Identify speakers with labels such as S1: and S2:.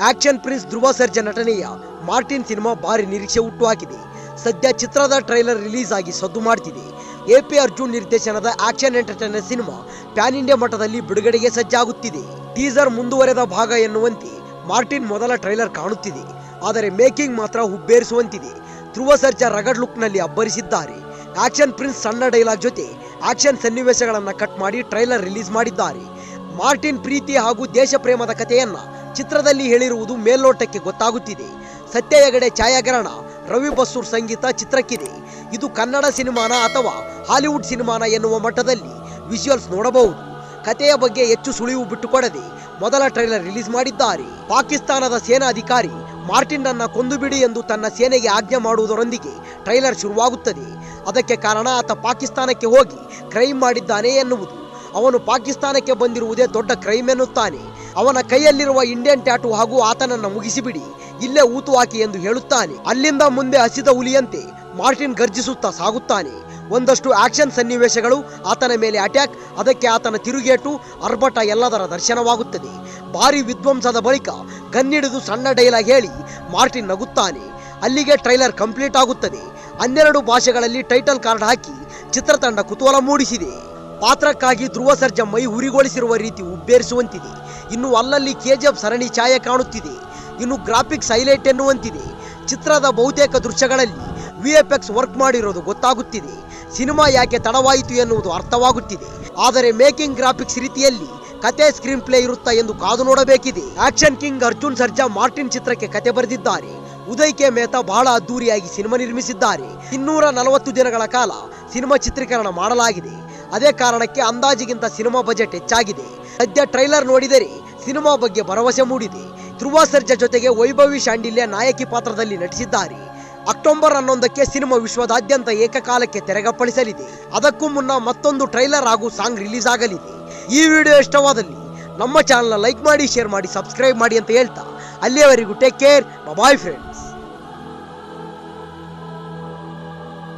S1: Action prince Dhruva Sarja ನಟನೆಯ Martin cinema ಭಾರಿ ನಿರೀಕ್ಷೆ ಹುಟ್ಟುಹಾಕಿದೆ. ಸದ್ಯ ಚಿತ್ರದ ಟ್ರೈಲರ್ ರಿಲೀಸ್ ಆಗಿ ಸದ್ದು ಮಾಡ್ತಿದೆ. ಎಪಿ ಅರ್ಜುನ್ ನಿರ್ದೇಶನದ action entertainer cinema PAN India ಮಟ್ಟದಲ್ಲಿ ಬಿಡುಗಡೆಗೆ ಸಜ್ಜಾಗುತ್ತಿದೆ. ಟೀಸರ್ ಮುಂದುವರೆದ ಭಾಗ ಎನ್ನುವಂತೆ ಮಾರ್ಟಿನ್ ಮೊದಲ ಟ್ರೈಲರ್ ಕಾಣುತ್ತಿದೆ. ಆದರೆ ಮೇಕಿಂಗ್ ಮಾತ್ರ ಹುಬ್ಬೇರಿಸುವಂತಿದೆ. ಧ್ರುವ ಸರ್ಜಾ ರಗಡ್ ಲುಕ್ ನಲ್ಲಿ ಅಬ್ಬರಿಸಿದ್ದಾರೆ. ಆಕ್ಷನ್ ಪ್ರಿನ್ಸ್ ಸಣ್ಣ ಡೈಲಾಗ್ ಜೊತೆ ಆಕ್ಷನ್ ಸನ್ನಿವೇಶಗಳನ್ನು ಕಟ್ ಮಾಡಿ ಟ್ರೈಲರ್ ರಿಲೀಸ್ ಮಾಡಿದ್ದಾರೆ. ಮಾರ್ಟಿನ್ ಪ್ರೀತಿ ಹಾಗೂ ದೇಶ ಪ್ರೇಮದ ಕಥೆಯನ್ನ ಚಿತ್ರದಲ್ಲಿ ಹೇಳಿರುವುದು ಮೇಲ್ನೋಟಕ್ಕೆ ಗೊತ್ತಾಗುತ್ತಿದೆ. ಸತ್ಯ ಹೆಗಡೆ ಛಾಯಾಗ್ರಹಣ, ರವಿ ಬಸ್ಸೂರ್ ಸಂಗೀತ ಚಿತ್ರಕ್ಕಿದೆ. ಇದು ಕನ್ನಡ ಸಿನಿಮಾನ ಅಥವಾ ಹಾಲಿವುಡ್ ಸಿನಿಮಾನ ಎನ್ನುವ ಮಟ್ಟದಲ್ಲಿ ವಿಜುವಲ್ಸ್ ನೋಡಬಹುದು. ಕಥೆಯ ಬಗ್ಗೆ ಹೆಚ್ಚು ಸುಳಿವು ಬಿಟ್ಟುಕೊಡದೆ ಮೊದಲ ಟ್ರೈಲರ್ ರಿಲೀಸ್ ಮಾಡಿದ್ದಾರೆ. ಪಾಕಿಸ್ತಾನದ ಸೇನಾ ಅಧಿಕಾರಿ ಮಾರ್ಟಿನ್ ಅನ್ನ ಕೊಂದು ಬಿಡಿ ಎಂದು ತನ್ನ ಸೇನೆಗೆ ಆಜ್ಞೆ ಮಾಡುವುದರೊಂದಿಗೆ ಟ್ರೈಲರ್ ಶುರುವಾಗುತ್ತದೆ. ಅದಕ್ಕೆ ಕಾರಣ ಆತ ಪಾಕಿಸ್ತಾನಕ್ಕೆ ಹೋಗಿ ಕ್ರೈಮ್ ಮಾಡಿದ್ದಾನೆ ಎನ್ನುವುದು. ಅವನು ಪಾಕಿಸ್ತಾನಕ್ಕೆ ಬಂದಿರುವುದೇ ದೊಡ್ಡ ಕ್ರೈಮ್ ಎನ್ನುತ್ತಾನೆ. ಅವನ ಕೈಯಲ್ಲಿರುವ ಇಂಡಿಯನ್ ಟ್ಯಾಟೂ ಹಾಗೂ ಆತನನ್ನು ಮುಗಿಸಿಬಿಡಿ, ಇಲ್ಲೇ ಊತು ಹಾಕಿ ಎಂದು ಹೇಳುತ್ತಾನೆ. ಅಲ್ಲಿಂದ ಮುಂದೆ ಹಸಿದ ಹುಲಿಯಂತೆ ಮಾರ್ಟಿನ್ ಗರ್ಜಿಸುತ್ತಾ ಸಾಗುತ್ತಾನೆ. ಒಂದಷ್ಟು ಆಕ್ಷನ್ ಸನ್ನಿವೇಶಗಳು, ಆತನ ಮೇಲೆ ಅಟ್ಯಾಕ್, ಅದಕ್ಕೆ ಆತನ ತಿರುಗೇಟು, ಅರ್ಭಟ ಎಲ್ಲದರ ದರ್ಶನವಾಗುತ್ತದೆ. ಭಾರಿ ವಿಧ್ವಂಸದ ಬಳಿಕ ಗನ್ನಿಡಿದು ಸಣ್ಣ ಡೈಲಾಗ್ ಹೇಳಿ ಮಾರ್ಟಿನ್ ನಗುತ್ತಾನೆ. ಅಲ್ಲಿಗೆ ಟ್ರೈಲರ್ ಕಂಪ್ಲೀಟ್ ಆಗುತ್ತದೆ. 12 ಭಾಷೆಗಳಲ್ಲಿ ಟೈಟಲ್ ಕಾರ್ಡ್ ಹಾಕಿ ಚಿತ್ರತಂಡ ಕುತೂಹಲ ಮೂಡಿಸಿದೆ. ಪಾತ್ರಕ್ಕಾಗಿ ಧ್ರುವ ಸರ್ಜಾ ಮೈ ಹುರಿಗೊಳಿಸಿರುವ ರೀತಿ ಉಬ್ಬೇರಿಸುವಂತಿದೆ. ಇನ್ನು ಅಲ್ಲಲ್ಲಿ ಕೆಜಿಎಫ್ ಸರಣಿ ಛಾಯೆ ಕಾಣುತ್ತಿದೆ. ಇನ್ನು ಗ್ರಾಫಿಕ್ಸ್ ಹೈಲೈಟ್ ಎನ್ನುವಂತಿದೆ. ಚಿತ್ರದ ಬಹುತೇಕ ದೃಶ್ಯಗಳಲ್ಲಿ ವಿಎಫ್ಎಕ್ಸ್ ವರ್ಕ್ ಮಾಡಿರೋದು ಗೊತ್ತಾಗುತ್ತಿದೆ. ಸಿನಿಮಾ ಯಾಕೆ ತಡವಾಯಿತು ಎನ್ನುವುದು ಅರ್ಥವಾಗುತ್ತಿದೆ. ಆದರೆ ಮೇಕಿಂಗ್ ಗ್ರಾಫಿಕ್ಸ್ ರೀತಿಯಲ್ಲಿ ಕತೆ ಸ್ಕ್ರೀನ್ ಪ್ಲೇ ಇರುತ್ತಾ ಎಂದು ಕಾದು ನೋಡಬೇಕಿದೆ. Action king Arjun Sarja Martin ಚಿತ್ರಕ್ಕೆ ಕತೆ ಬರೆದಿದ್ದಾರೆ. ಉದಯ್ ಕೆ ಮೆಹ್ತಾ ಬಹಳ ಅದ್ದೂರಿಯಾಗಿ ಸಿನಿಮಾ ನಿರ್ಮಿಸಿದ್ದಾರೆ. 240 ದಿನಗಳ ಕಾಲ ಸಿನಿಮಾ ಚಿತ್ರೀಕರಣ ಮಾಡಲಾಗಿದೆ. ಅದೇ ಕಾರಣಕ್ಕೆ ಅಂದಾಜಿಗಿಂತ ಸಿನಿಮಾ ಬಜೆಟ್ ಹೆಚ್ಚಾಗಿದೆ. ಸದ್ಯ ಟ್ರೈಲರ್ ನೋಡಿದರೆ ಸಿನಿಮಾ ಬಗ್ಗೆ ಭರವಸೆ ಮೂಡಿದೆ. ಧ್ರುವ ಸರ್ಜಾ ಜೊತೆಗೆ ವೈಭವಿ ಶಾಂಡಿಲ್ಯ ನಾಯಕಿ ಪಾತ್ರದಲ್ಲಿ ನಟಿಸಿದ್ದಾರೆ. ಅಕ್ಟೋಬರ್ 11ಕ್ಕೆ ಸಿನಿಮಾ ವಿಶ್ವದಾದ್ಯಂತ ಏಕಕಾಲಕ್ಕೆ ತೆರೆಗಪ್ಪಳಿಸಲಿದೆ. ಅದಕ್ಕೂ ಮುನ್ನ ಮತ್ತೊಂದು ಟ್ರೈಲರ್ ಹಾಗೂ ಸಾಂಗ್ ರಿಲೀಸ್ ಆಗಲಿದೆ. ಈ ವಿಡಿಯೋ ಇಷ್ಟವಾದಲ್ಲಿ ನಮ್ಮ ಚಾನಲ್ನ ಲೈಕ್ ಮಾಡಿ, ಶೇರ್ ಮಾಡಿ, ಸಬ್ಸ್ಕ್ರೈಬ್ ಮಾಡಿ ಅಂತ ಹೇಳ್ತಾ ಅಲ್ಲಿಯವರೆಗೂ ಟೇಕ್ ಕೇರ್, ಬಾಯ್ ಫ್ರೆಂಡ್.